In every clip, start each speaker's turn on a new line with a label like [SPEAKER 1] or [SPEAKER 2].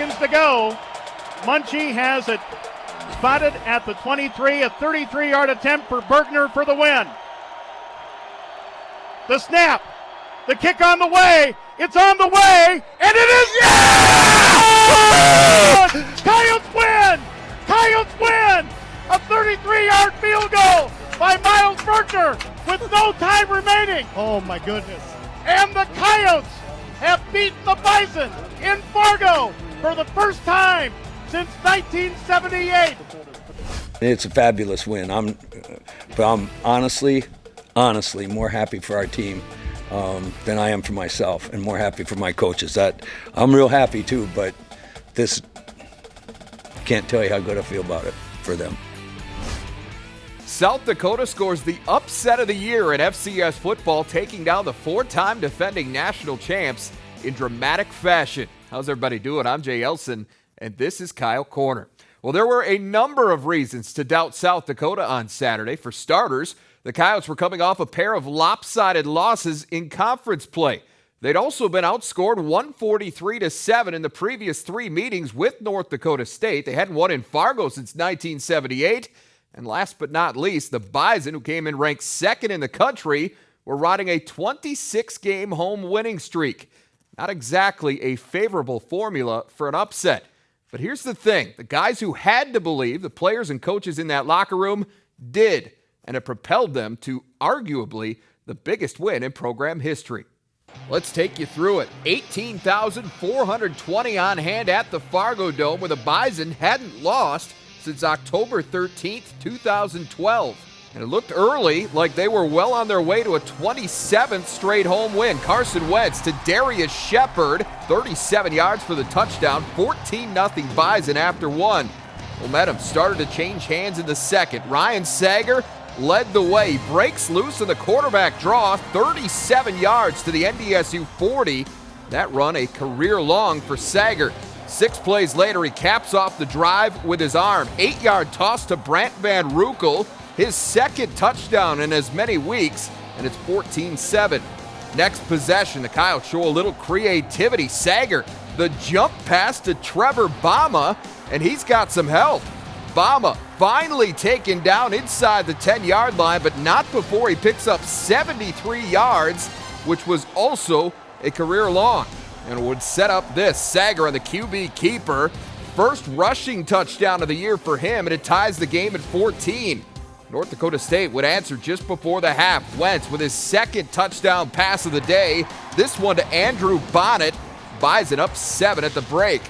[SPEAKER 1] seconds to go. Munchie has it spotted at the 23, a 33-yard attempt for Bergner for the win. The snap, the kick on the way, it's on the way, and it is Coyotes win! Coyotes win! A 33-yard field goal by Miles Bergner with no time remaining.
[SPEAKER 2] Oh my goodness.
[SPEAKER 1] And the Coyotes have beaten the Bison in Fargo for the first time since 1978.
[SPEAKER 3] It's a fabulous win. I'm honestly more happy for our team than I am for myself, and more happy for my coaches. I'm real happy too, but this, can't tell you how good I feel about it for them.
[SPEAKER 4] South Dakota scores the upset of the year in FCS football, taking down the four-time defending national champs in dramatic fashion. How's everybody doing? I'm Jay Elsen, and this is Coyote Corner. Well, there were a number of reasons to doubt South Dakota on Saturday. For starters, the Coyotes were coming off a pair of lopsided losses in conference play. They'd also been outscored 143-7 in the previous three meetings with North Dakota State. They hadn't won in Fargo since 1978. And last but not least, the Bison, who came in ranked second in the country, were riding a 26-game home winning streak. Not exactly a favorable formula for an upset. But here's the thing. The guys who had to believe, the players and coaches in that locker room, did. And it propelled them to arguably the biggest win in program history. Let's take you through it. 18,420 on hand at the Fargo Dome, where the Bison hadn't lost since October 13th, 2012. And it looked early like they were well on their way to a 27th straight home win. Carson Wentz to Darius Shepard, 37 yards for the touchdown, 14-0 Bison after one. Momentum started to change hands in the second. Ryan Sager led the way. He breaks loose in the quarterback draw, 37 yards to the NDSU 40. That run a career long for Sager. 6 plays later, he caps off the drive with his arm. 8-yard toss to Brant Van Rukel, his second touchdown in as many weeks, and it's 14-7. Next possession, the Coyotes show a little creativity. Sager, the jump pass to Trevor Bama, and he's got some help. Bama finally taken down inside the 10-yard line, but not before he picks up 73 yards, which was also a career long. And it would set up this. Sager on the QB keeper. First rushing touchdown of the year for him, and it ties the game at 14. North Dakota State would answer just before the half. Wentz with his second touchdown pass of the day. This one to Andrew Bonnet. Bison up 7 at the break.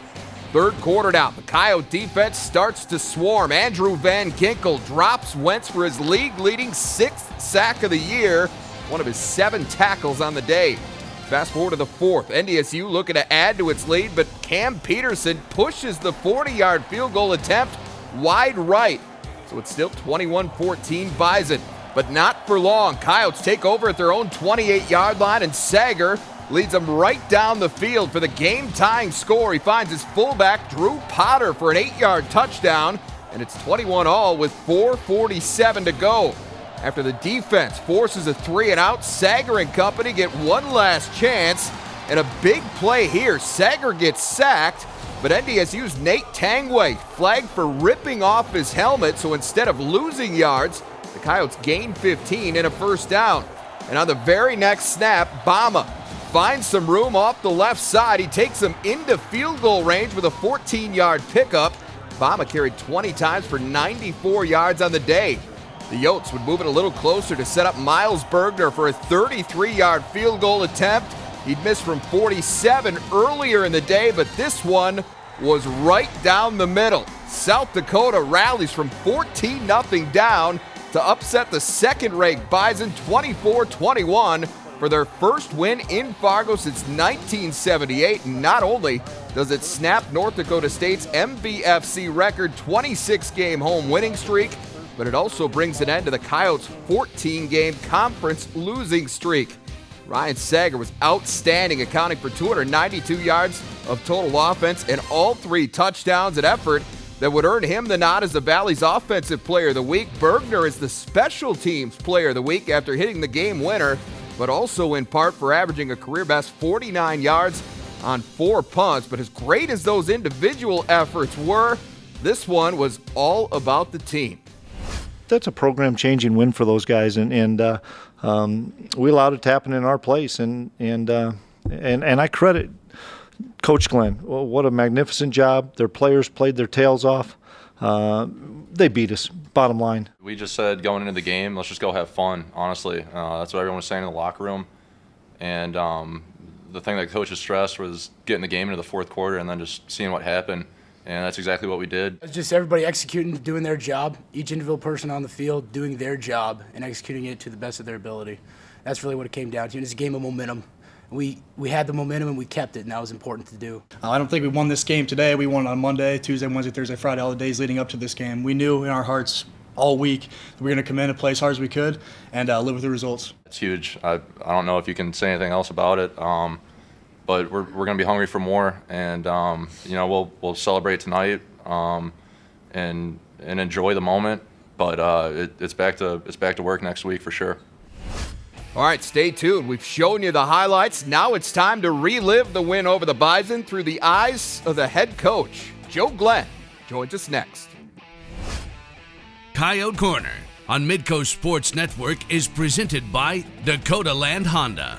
[SPEAKER 4] Third quarter now. The Coyote defense starts to swarm. Andrew Van Ginkel drops Wentz for his league-leading 6th sack of the year. One of his 7 tackles on the day. Fast forward to the fourth. NDSU looking to add to its lead, but Cam Peterson pushes the 40-yard field goal attempt wide right. So it's still 21-14 Bison, but not for long. Coyotes take over at their own 28-yard line, and Sager leads them right down the field for the game-tying score. He finds his fullback, Drew Potter, for an 8-yard touchdown, and it's 21-all with 4:47 to go. After the defense forces a 3-and-out, Sager and company get one last chance, and a big play here. Sager gets sacked, but NDSU's Nate Tangway flagged for ripping off his helmet, so instead of losing yards, the Coyotes gain 15 and a first down. And on the very next snap, Bama finds some room off the left side. He takes him into field goal range with a 14-yard pickup. Bama carried 20 times for 94 yards on the day. The Yotes would move it a little closer to set up Miles Bergner for a 33-yard field goal attempt. He'd missed from 47 earlier in the day, but this one was right down the middle. South Dakota rallies from 14-0 down to upset the second-ranked Bison 24-21 for their first win in Fargo since 1978. And not only does it snap North Dakota State's MVFC record 26-game home winning streak, but it also brings an end to the Coyotes' 14-game conference losing streak. Ryan Sager was outstanding, accounting for 292 yards of total offense and all 3 touchdowns, an effort that would earn him the nod as the Valley's Offensive Player of the Week. Bergner is the Special Teams Player of the Week after hitting the game winner, but also in part for averaging a career-best 49 yards on 4 punts, but as great as those individual efforts were, this one was all about the team.
[SPEAKER 2] That's a program-changing win for those guys, and we allowed it to happen in our place, and I credit Coach Glen. Well, what a magnificent job! Their players played their tails off. They beat us. Bottom line.
[SPEAKER 5] We just said going into the game, let's just go have fun. Honestly, that's what everyone was saying in the locker room, and the thing that coaches stressed was getting the game into the fourth quarter and then just seeing what happened. And that's exactly what we did.
[SPEAKER 6] It's just everybody executing, doing their job, each individual person on the field doing their job and executing it to the best of their ability. That's really what it came down to. And it's a game of momentum. We had the momentum and we kept it, and that was important to do.
[SPEAKER 7] I don't think we won this game today. We won on Monday, Tuesday, Wednesday, Thursday, Friday, all the days leading up to this game. We knew in our hearts all week that we were going to come in and play as hard as we could and live with the results.
[SPEAKER 5] It's huge. I don't know if you can say anything else about it. But we're going to be hungry for more, and we'll celebrate tonight and enjoy the moment. But it's back to work next week for sure.
[SPEAKER 4] All right, stay tuned. We've shown you the highlights. Now it's time to relive the win over the Bison through the eyes of the head coach. Joe Glen joins us next.
[SPEAKER 8] Coyote Corner on Midco Sports Network is presented by Dakota Land Honda.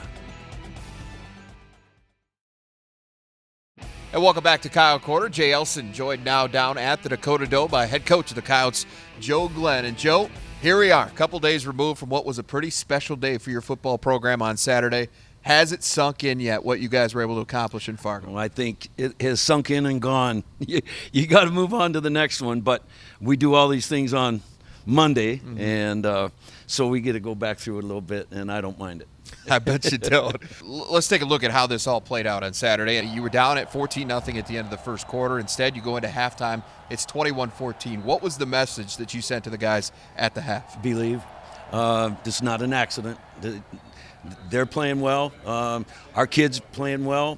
[SPEAKER 4] And welcome back to Coyote Corner. Jay Elsen joined now down at the Dakota Dome by head coach of the Coyotes, Joe Glen. And Joe, here we are, a couple days removed from what was a pretty special day for your football program on Saturday. Has it sunk in yet what you guys were able to accomplish in Fargo?
[SPEAKER 3] Well, I think it has sunk in and gone. You got to move on to the next one, but we do all these things on Monday, and so we get to go back through it a little bit, and I don't mind it.
[SPEAKER 4] I bet you don't. Let's take a look at how this all played out on Saturday. You were down at 14-0 at the end of the first quarter. Instead, you go into halftime. It's 21-14. What was the message that you sent to the guys at the half?
[SPEAKER 3] Believe. This is not an accident. They're playing well. Our kids playing well.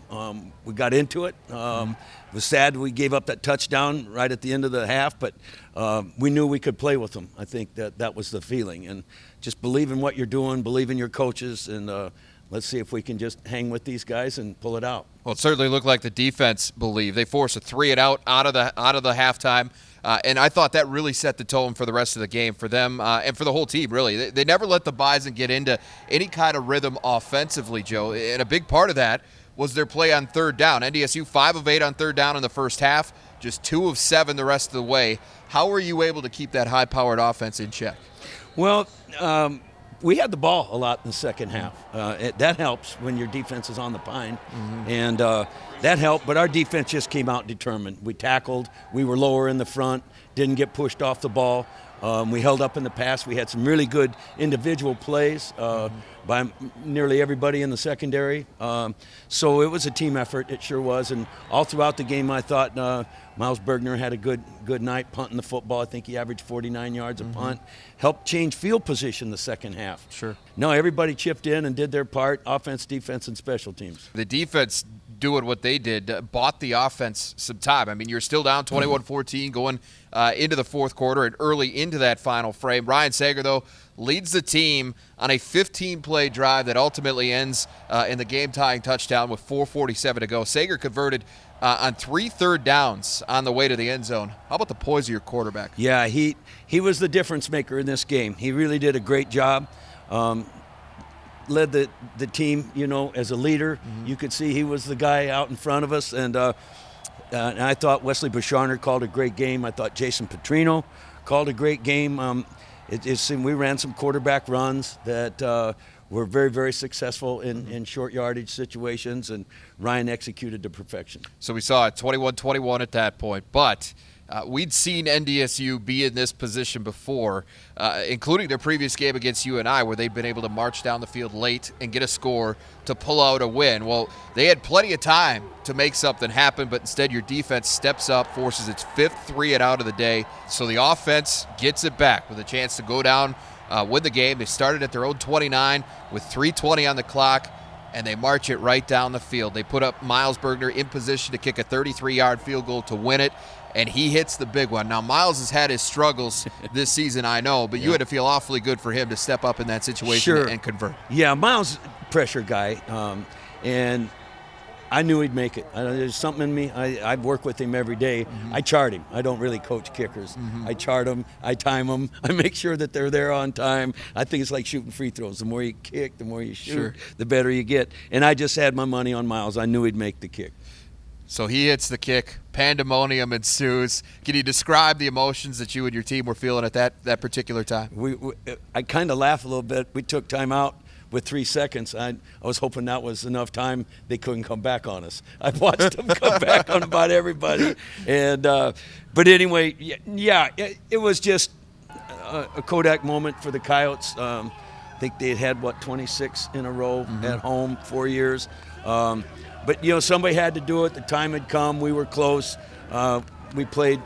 [SPEAKER 3] We got into it. It was sad we gave up that touchdown right at the end of the half, but we knew we could play with them. I think that was the feeling. And just believe in what you're doing, believe in your coaches, and let's see if we can just hang with these guys and pull it out.
[SPEAKER 4] Well, it certainly looked like the defense believed. They forced a 3-and-out out of the halftime. And I thought that really set the tone for the rest of the game for them and for the whole team, really. They never let the Bison get into any kind of rhythm offensively, Joe. And a big part of that was their play on third down. NDSU 5 of 8 on third down in the first half, just 2 of 7 the rest of the way. How were you able to keep that high-powered offense in check?
[SPEAKER 3] Well, we had the ball a lot in the second half. That helps when your defense is on the pine, and that helped. But our defense just came out determined. We tackled. We were lower in the front, didn't get pushed off the ball. We held up in the pass. We had some really good individual plays by nearly everybody in the secondary. So it was a team effort. It sure was. And all throughout the game, I thought Miles Bergner had a good night punting the football. I think he averaged 49 yards a punt. Helped change field position the second half.
[SPEAKER 4] Sure.
[SPEAKER 3] No, everybody chipped in and did their part, offense, defense, and special teams.
[SPEAKER 4] The defense doing what they did bought the offense some time. I mean, you're still down 21-14 going into the fourth quarter and early into that final frame. Ryan Sager, though, leads the team on a 15-play drive that ultimately ends in the game-tying touchdown with 4:47 to go. Sager converted on 3 third downs on the way to the end zone. How about the poise of your quarterback?
[SPEAKER 3] Yeah, he was the difference maker in this game. He really did a great job. Led the team, as a leader. You could see he was the guy out in front of us. And I thought Wesley Boucharner called a great game. I thought Jason Petrino called a great game. We ran some quarterback runs that were very, very successful in short yardage situations, and Ryan executed to perfection.
[SPEAKER 4] So we saw it 21-21 at that point, but we'd seen NDSU be in this position before, including their previous game against UNI, where they'd been able to march down the field late and get a score to pull out a win. Well, they had plenty of time to make something happen, but instead your defense steps up, forces its 5th 3-and-out of the day. So the offense gets it back with a chance to go down, win the game. They started at their own 29 with 3:20 on the clock, and they march it right down the field. They put up Miles Bergner in position to kick a 33-yard field goal to win it, and he hits the big one. Now, Miles has had his struggles this season, I know, but you had to feel awfully good for him to step up in that situation and convert.
[SPEAKER 3] Yeah, Miles, pressure guy, and I knew he'd make it. There's something in me. I work with him every day. I chart him. I don't really coach kickers. I chart them. I time them. I make sure that they're there on time. I think it's like shooting free throws. The more you kick, the more you shoot, the better you get. And I just had my money on Miles. I knew he'd make the kick.
[SPEAKER 4] So he hits the kick. Pandemonium ensues. Can you describe the emotions that you and your team were feeling at that particular time?
[SPEAKER 3] I kind of laugh a little bit. We took time out with 3 seconds. I was hoping that was enough time. They couldn't come back on us. I watched them come back on about everybody. And but anyway, yeah, it was just a Kodak moment for the Coyotes. I think they had 26 in a row at home, 4 years. But, somebody had to do it. The time had come. We were close. We played,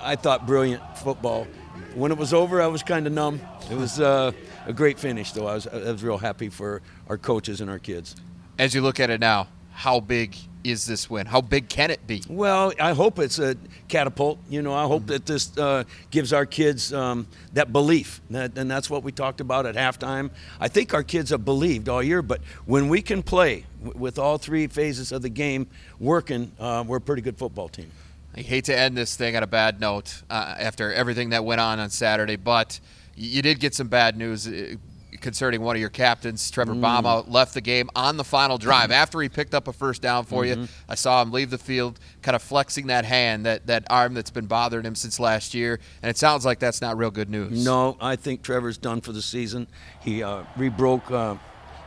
[SPEAKER 3] I thought, brilliant football. When it was over, I was kind of numb. It was a great finish, though. I was real happy for our coaches and our kids.
[SPEAKER 4] As you look at it now, how big is this win? How big can it be?
[SPEAKER 3] Well, I hope it's a catapult. I hope that this gives our kids that belief. And that's what we talked about at halftime. I think our kids have believed all year, but when we can play with all 3 phases of the game working, we're a pretty good football team.
[SPEAKER 4] I hate to end this thing on a bad note after everything that went on Saturday, but you did get some bad news concerning one of your captains. Trevor Bama left the game on the final drive after he picked up a first down for you. I saw him leave the field kind of flexing that hand, that arm that's been bothering him since last year, and it sounds like that's not real good news.
[SPEAKER 3] No, I think Trevor's done for the season. He rebroke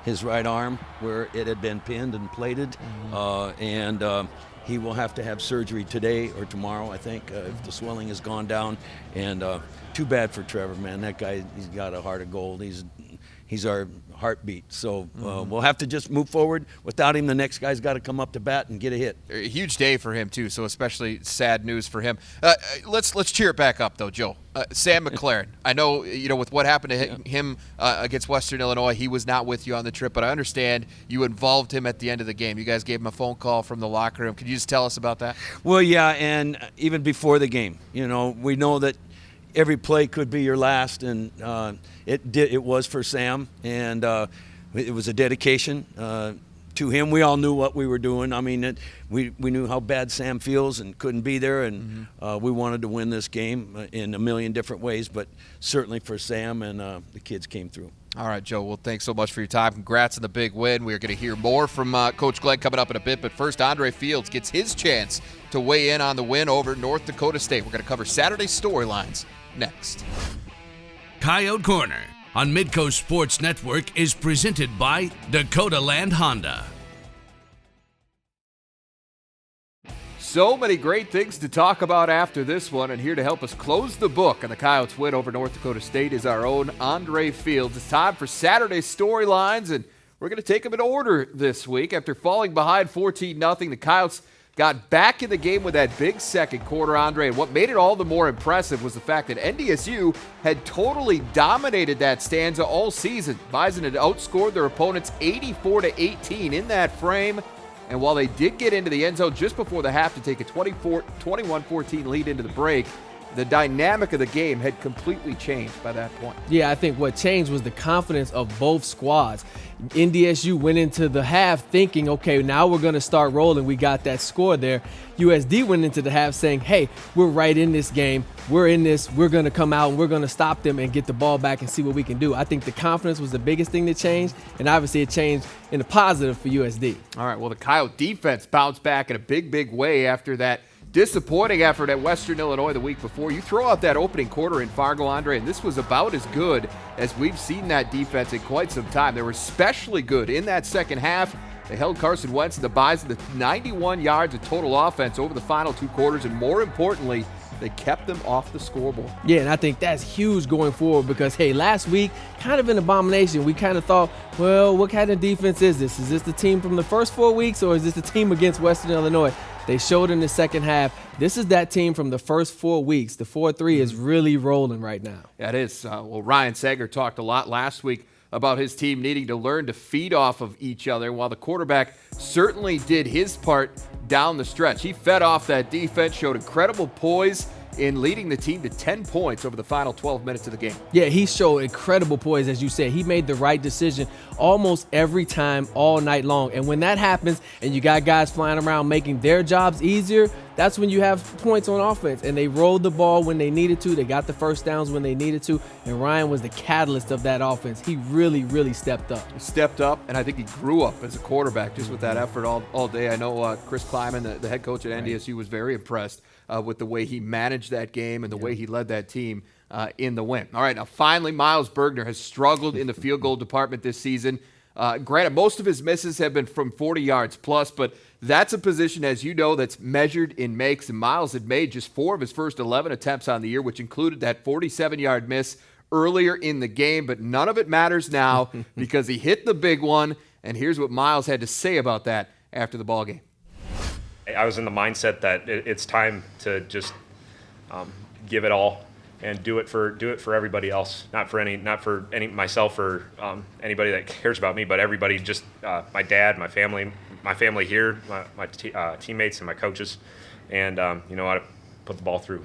[SPEAKER 3] his right arm where it had been pinned and plated, and he will have to have surgery today or tomorrow, I think, if the swelling has gone down. And too bad for Trevor, man. That guy, he's got a heart of gold. He's our heartbeat. So we'll have to just move forward. Without him, the next guy's got to come up to bat and get a hit.
[SPEAKER 4] A huge day for him, too, so especially sad news for him. Let's cheer it back up, though, Joe. Sam McLaren, I know, with what happened to him against Western Illinois, he was not with you on the trip, but I understand you involved him at the end of the game. You guys gave him a phone call from the locker room. Could you just tell us about that?
[SPEAKER 3] Well, yeah, and even before the game, we know that every play could be your last, and it was for Sam, and it was a dedication to him. We all knew what we were doing. I mean, we knew how bad Sam feels and couldn't be there, and we wanted to win this game in a million different ways, but certainly for Sam, and the kids came through.
[SPEAKER 4] All right, Joe. Well, thanks so much for your time. Congrats on the big win. We are going to hear more from Coach Glenn coming up in a bit, but first, Andre Fields gets his chance to weigh in on the win over North Dakota State. We're going to cover Saturday's storylines next.
[SPEAKER 8] Coyote Corner on Midco Sports Network is presented by Dakota Land Honda.
[SPEAKER 4] So many great things to talk about after this one, and here to help us close the book on the Coyotes' win over North Dakota State is our own Andre Fields. It's time for Saturday's storylines, and we're going to take them in order this week. After falling behind 14-0, the Coyotes got back in the game with that big second quarter, Andre, and what made it all the more impressive was the fact that NDSU had totally dominated that stanza all season. Bison had outscored their opponents 84-18 in that frame, and while they did get into the end zone just before the half to take a 21-14 lead into the break, the dynamic of the game had completely changed by that point.
[SPEAKER 9] Yeah, I think what changed was the confidence of both squads. NDSU went into the half thinking, okay, now we're going to start rolling. We got that score there. USD went into the half saying, hey, we're right in this game. We're in this. We're going to come out and we're going to stop them and get the ball back and see what we can do. I think the confidence was the biggest thing that changed, and obviously it changed in a positive for USD.
[SPEAKER 4] All right, well, the Coyote defense bounced back in a big way after that disappointing effort at Western Illinois the week before. You throw out that opening quarter in Fargo, Andre, and this was about as good as we've seen that defense in quite some time. They were especially good in that second half. They held Carson Wentz and the Bison to 91 yards of total offense over the final 2 quarters, and more importantly, they kept them off the scoreboard.
[SPEAKER 9] Yeah, and I think that's huge going forward because, hey, last week, kind of an abomination. We kind of thought, well, what kind of defense is this? Is this the team from the first 4 weeks, or is this the team against Western Illinois? They showed in the second half. This is that team from the first 4 weeks. The 4-3 is really rolling right now.
[SPEAKER 4] Yeah, it is. Well, Ryan Sager talked a lot last week about his team needing to learn to feed off of each other, while the quarterback certainly did his part down the stretch. He fed off that defense, showed incredible poise, in leading the team to 10 points over the final 12 minutes of the game.
[SPEAKER 9] Yeah, he showed incredible poise, as you said. He made the right decision almost every time, all night long. And when that happens and you got guys flying around making their jobs easier, that's when you have points on offense. And they rolled the ball when they needed to. They got the first downs when they needed to. And Ryan was the catalyst of that offense. He really, really stepped up.
[SPEAKER 4] He stepped up, and I think he grew up as a quarterback just with that effort all day. I know Chris Kleiman, the head coach at NDSU, was very impressed with the way he managed that game and the way he led that team in the win. All right, now finally, Miles Bergner has struggled in the field goal department this season. Granted, most of his misses have been from 40 yards plus, but that's a position, as you know, that's measured in makes. And Miles had made just 4 of his first 11 attempts on the year, which included that 47-yard miss earlier in the game. But none of it matters now because he hit the big one. And here's what Miles had to say about that after the ball game.
[SPEAKER 10] I was in the mindset that it's time to just give it all and do it for everybody else, not for any myself or anybody that cares about me, but everybody. Just my dad, my family here, my teammates and my coaches, and you know how to put the ball through.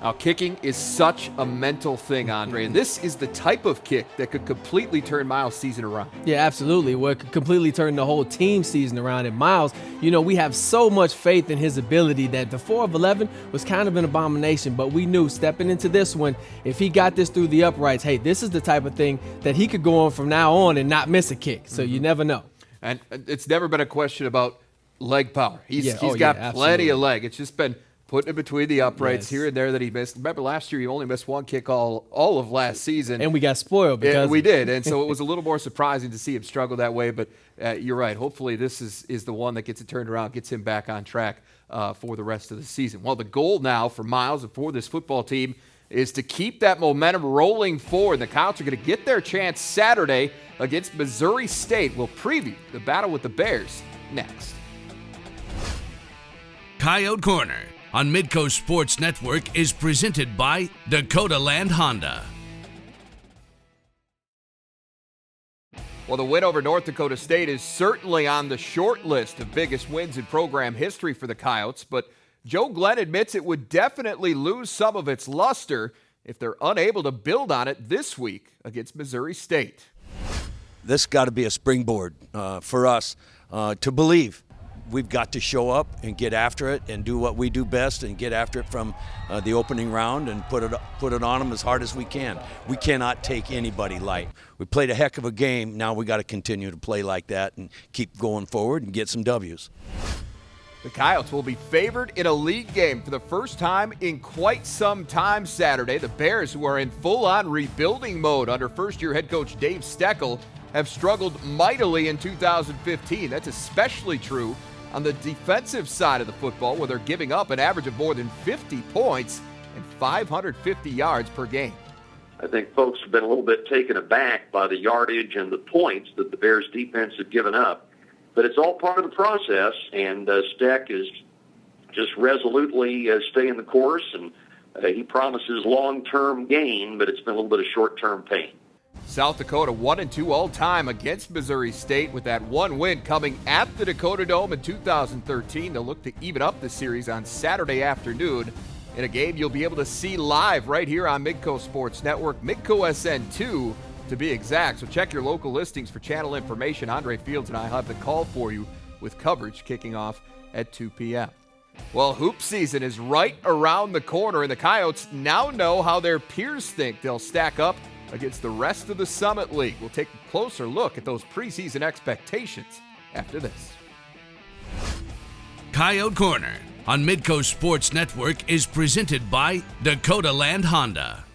[SPEAKER 4] Now, kicking is such a mental thing, Andre, and this is the type of kick that could completely turn Miles' season around.
[SPEAKER 9] Yeah, absolutely. Well, it could completely turn the whole team's season around. And Miles, you know, we have so much faith in his ability that the 4 of 11 was kind of an abomination, but we knew stepping into this one, if he got this through the uprights, hey, this is the type of thing that he could go on from now on and not miss a kick. So you never know.
[SPEAKER 4] And it's never been a question about leg power. He's got plenty
[SPEAKER 9] absolutely.
[SPEAKER 4] of leg. It's just been putting it between the uprights here and there that he missed. Remember, last year he only missed 1 kick all of last season.
[SPEAKER 9] And we got spoiled because
[SPEAKER 4] we did. And so it was a little more surprising to see him struggle that way. But you're right. Hopefully this is the one that gets it turned around, gets him back on track for the rest of the season. Well, the goal now for Miles and for this football team is to keep that momentum rolling forward. The Coyotes are going to get their chance Saturday against Missouri State. We'll preview the battle with the Bears next.
[SPEAKER 8] Coyote Corner on Midco Sports Network is presented by Dakota Land Honda.
[SPEAKER 4] Well, the win over North Dakota State is certainly on the short list of biggest wins in program history for the Coyotes, but Joe Glenn admits it would definitely lose some of its luster if they're unable to build on it this week against Missouri State.
[SPEAKER 3] This got to be a springboard for us to believe. We've got to show up and get after it and do what we do best and get after it from the opening round and put it on them as hard as we can. We cannot take anybody light. We played a heck of a game. Now we got to continue to play like that and keep going forward and get some W's.
[SPEAKER 4] The Coyotes will be favored in a league game for the first time in quite some time Saturday. The Bears, who are in full-on rebuilding mode under first-year head coach Dave Steckel, have struggled mightily in 2015. That's especially true on the defensive side of the football, where they're giving up an average of more than 50 points and 550 yards per game.
[SPEAKER 11] I think folks have been a little bit taken aback by the yardage and the points that the Bears defense have given up. But it's all part of the process, and Steck is just resolutely staying the course, and he promises long-term gain, but it's been a little bit of short-term pain.
[SPEAKER 4] South Dakota 1-2 all-time against Missouri State, with that one win coming at the Dakota Dome in 2013. They'll look to even up the series on Saturday afternoon in a game you'll be able to see live right here on Midco Sports Network, Midco SN2 to be exact. So check your local listings for channel information. Andre Fields and I have the call for you with coverage kicking off at 2 p.m. Well, hoop season is right around the corner, and the Coyotes now know how their peers think they'll stack up against the rest of the Summit League. We'll take a closer look at those preseason expectations after this.
[SPEAKER 8] Coyote Corner on Midco Sports Network is presented by Dakota Land Honda.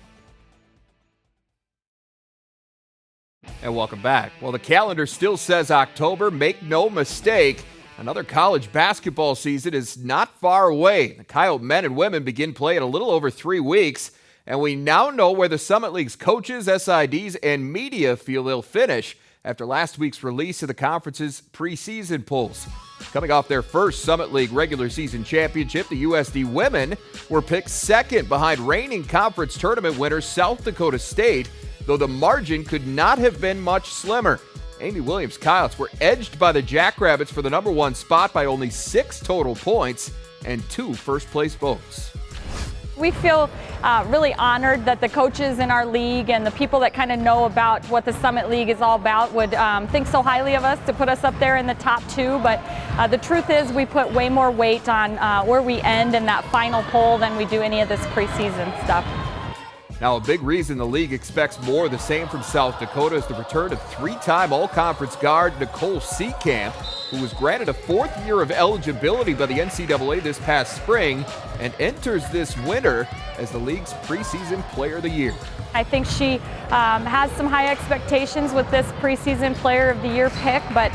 [SPEAKER 4] And welcome back. Well, the calendar still says October. Make no mistake, another college basketball season is not far away. The Coyote men and women begin play in a little over 3 weeks. And we now know where the Summit League's coaches, SIDs, and media feel they'll finish after last week's release of the conference's preseason polls. Coming off their first Summit League regular season championship, the USD women were picked second behind reigning conference tournament winner South Dakota State, though the margin could not have been much slimmer. Amy Williams' Coyotes were edged by the Jackrabbits for the number 1 spot by only 6 total points and 2 first-place votes.
[SPEAKER 12] We feel really honored that the coaches in our league and the people that kind of know about what the Summit League is all about would think so highly of us to put us up there in the top 2. But the truth is we put way more weight on where we end in that final poll than we do any of this preseason stuff.
[SPEAKER 4] Now, a big reason the league expects more of the same from South Dakota is the return of 3-time All-Conference guard Nicole Seekamp, who was granted a 4th year of eligibility by the NCAA this past spring and enters this winter as the league's preseason player of the year.
[SPEAKER 12] I think she has some high expectations with this preseason player of the year pick, but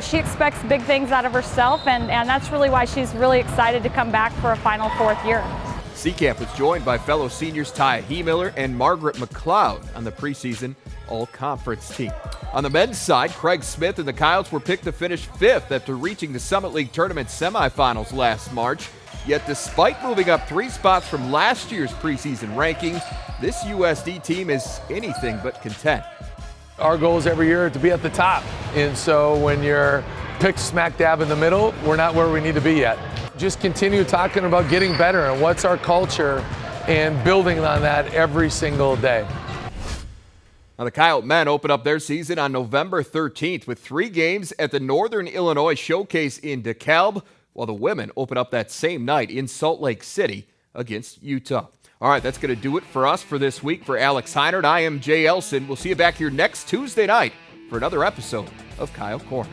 [SPEAKER 12] she expects big things out of herself, and that's really why she's really excited to come back for a final 4th year.
[SPEAKER 4] Seekamp was joined by fellow seniors Ty Heemiller and Margaret McLeod on the preseason All-Conference team. On the men's side, Craig Smith and the Coyotes were picked to finish 5th after reaching the Summit League Tournament semifinals last March. Yet despite moving up 3 spots from last year's preseason ranking, this USD team is anything but content.
[SPEAKER 13] Our goal is every year to be at the top. And so when you're picked smack dab in the middle, we're not where we need to be yet. Just continue talking about getting better and what's our culture and building on that every single day.
[SPEAKER 4] Now, the Coyote men open up their season on November 13th with 3 games at the Northern Illinois Showcase in DeKalb, while the women open up that same night in Salt Lake City against Utah. All right, that's going to do it for us for this week. For Alex Heinert, I am Jay Elsen. We'll see you back here next Tuesday night for another episode of Coyote Corner.